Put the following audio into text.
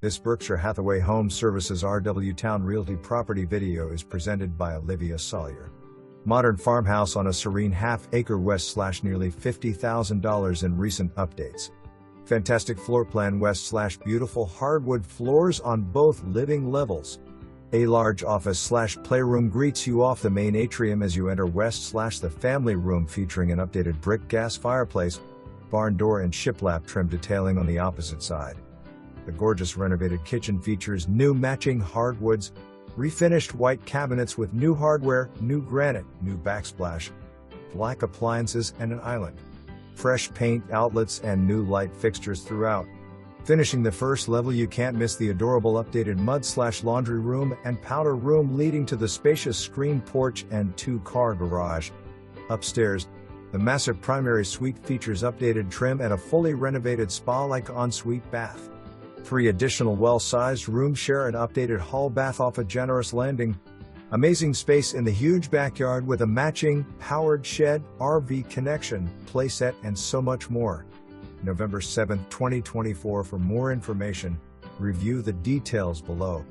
This Berkshire Hathaway Home Services RW Towne Realty property video is presented by Olivia Sawyer. Modern farmhouse on a serene half-acre west/nearly $50,000 in recent updates. Fantastic floor plan west/beautiful hardwood floors on both living levels. A large office/playroom greets you off the main atrium as you enter west/the family room, featuring an updated brick gas fireplace, barn door and shiplap trim detailing on the opposite side. The gorgeous renovated kitchen features new matching hardwoods, refinished white cabinets with new hardware, new granite, new backsplash, black appliances and an island, fresh paint outlets and new light fixtures throughout. Finishing the first level, you can't miss the adorable updated mud/laundry room and powder room leading to the spacious screen porch and two-car garage. Upstairs, the massive primary suite features updated trim and a fully renovated spa-like ensuite bath. 3 additional well-sized rooms share an updated hall bath off a generous landing. Amazing space in the huge backyard with a matching powered shed, RV connection, playset and so much more. November 7, 2024. For more information, review the details below.